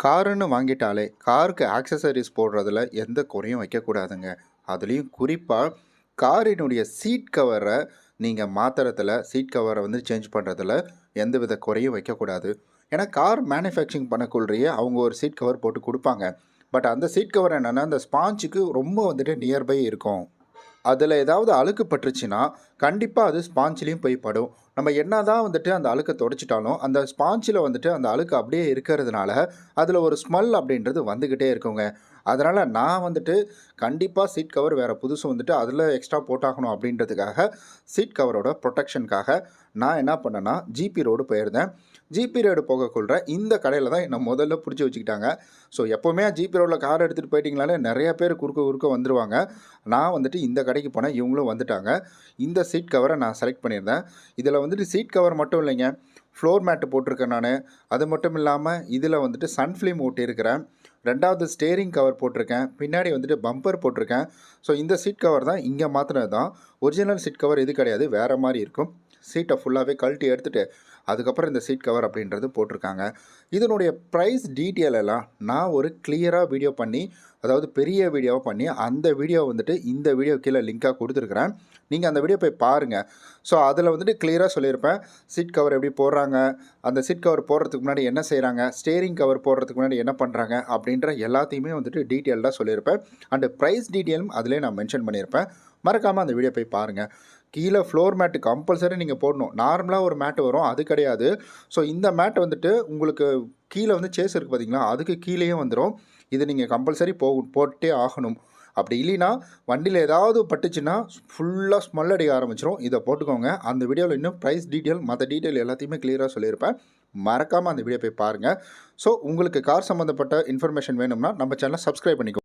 காருன்னு வாங்கிட்டாலே காருக்கு ஆக்சசரிஸ் போடுறதுல எந்த குறையும் வைக்கக்கூடாதுங்க. அதுலேயும் குறிப்பாக காரினுடைய சீட் கவரை நீங்கள் மாற்றுறதுல சீட் கவரை வந்து சேஞ்ச் பண்ணுறதுல எந்தவித குறையும் வைக்கக்கூடாது. ஏன்னா கார் மேனுஃபேக்சரிங் பண்ணக்குள்ளேயே அவங்க ஒரு சீட் கவர் போட்டு கொடுப்பாங்க. பட் அந்த சீட் கவர் என்னென்னா அந்த ஸ்பாஞ்சுக்கு ரொம்ப வந்துட்டு நியர்பை இருக்கும். அதில் ஏதாவது அழுக்கு பட்டுருச்சுன்னா கண்டிப்பாக அது ஸ்பாஞ்சிலையும் போய் படும். நம்ம என்ன தான் வந்துட்டு அந்த அழுக்கை துடைச்சிட்டாலும் அந்த ஸ்பாஞ்சில் வந்துட்டு அந்த அழுக்கு அப்படியே இருக்கிறதுனால அதில் ஒரு ஸ்மெல் அப்படின்றது வந்துக்கிட்டே இருக்குங்க. அதனால் நான் வந்துட்டு கண்டிப்பாக சீட் கவர் வேறு புதுசு வந்துட்டு அதில் எக்ஸ்ட்ரா போட்டாகணும் அப்படின்றதுக்காக சீட் கவரோட ப்ரொடெக்ஷனுக்காக நான் என்ன பண்ணேன்னா ஜிபி ரோடு போயிருந்தேன். ஜிபி ரோடு போகக்குள்ள இந்த கடையில் தான் என்னை முதல்ல பிடிச்சி வச்சுக்கிட்டாங்க. ஸோ எப்போவுமே ஜிபி ரோடில் கார் எடுத்துகிட்டு போயிட்டிங்களாலே நிறையா பேர் குறுக்க வந்துடுவாங்க. நான் வந்துட்டு இந்த கடைக்கு போனேன், இவங்களும் வந்துட்டாங்க. இந்த சீட் கவரை நான் செலக்ட் பண்ணியிருந்தேன். இதில் வந்துட்டு சீட் கவர் மட்டும் இல்லைங்க, ஃப்ளோர் மேட்டு போட்டிருக்கேன் நான். அது மட்டும் இல்லாமல் இதில் வந்துட்டு சன்ஃப்ளேம் ஓட்டியிருக்கிறேன். 2வது ஸ்டேரிங் கவர் போட்டிருக்கேன். பின்னாடி வந்துட்டு பம்பர் போட்டிருக்கேன். ஸோ இந்த சீட் கவர் தான் இங்கே மாற்றினது தான். ஒரிஜினல் சீட் கவர் இது கிடையாது, வேறு மாதிரி இருக்கும். சீட்டை ஃபுல்லாகவே கழட்டி எடுத்துகிட்டு அதுக்கப்புறம் இந்த சீட் கவர் அப்படின்றது போட்டிருக்காங்க. இதனுடைய ப்ரைஸ் டீட்டெயில் எல்லாம் நான் ஒரு கிளியராக வீடியோ பண்ணி, அதாவது பெரிய வீடியோவாக பண்ணி அந்த வீடியோ வந்துட்டு இந்த வீடியோ கீழே லிங்காக கொடுத்துருக்குறேன். நீங்கள் அந்த வீடியோ போய் பாருங்கள். ஸோ அதில் வந்துட்டு கிளியராக சொல்லியிருப்பேன் சீட் கவர் எப்படி போடுறாங்க, அந்த சீட் கவர் போடுறதுக்கு முன்னாடி என்ன செய்கிறாங்க, ஸ்டேரிங் கவர் போடுறதுக்கு முன்னாடி என்ன பண்ணுறாங்க அப்படின்ற எல்லாத்தையுமே வந்துட்டு டீட்டெயில்டாக சொல்லியிருப்பேன். அண்டு ப்ரைஸ் டீட்டெயிலும் அதிலே நான் மென்ஷன் பண்ணியிருப்பேன். மறக்காமல் அந்த வீடியோ போய் பாருங்கள். கீழே ஃப்ளோர் மேட்டு கம்பல்சரி நீங்கள் போடணும். நார்மலாக ஒரு மேட்டு வரும், அது கிடையாது. ஸோ இந்த மேட் வந்துட்டு உங்களுக்கு கீழே வந்து சேஸ் இருக்குது பார்த்தீங்களா, அதுக்கு கீழேயும் வந்துடும். இது நீங்கள் கம்பல்சரி போட்டே ஆகணும். அப்படி இல்லைன்னா வண்டியில் ஏதாவது பட்டுச்சுன்னா ஃபுல்லாக ஸ்மெல் அடிக்க ஆரம்பிச்சிடும். இதை போட்டுக்கோங்க. அந்த வீடியோவில் இன்னும் ப்ரைஸ் டீட்டெயில் மற்ற டீட்டெயில் எல்லாத்தையுமே கிளியராக சொல்லியிருப்பேன். மறக்காமல் அந்த வீடியோ போய் பாருங்கள். ஸோ உங்களுக்கு கார் சம்மந்தப்பட்ட இன்ஃபர்மேஷன் வேணும்னா நம்ம சேனலை சப்ஸ்கிரைப் பண்ணிக்கோங்க.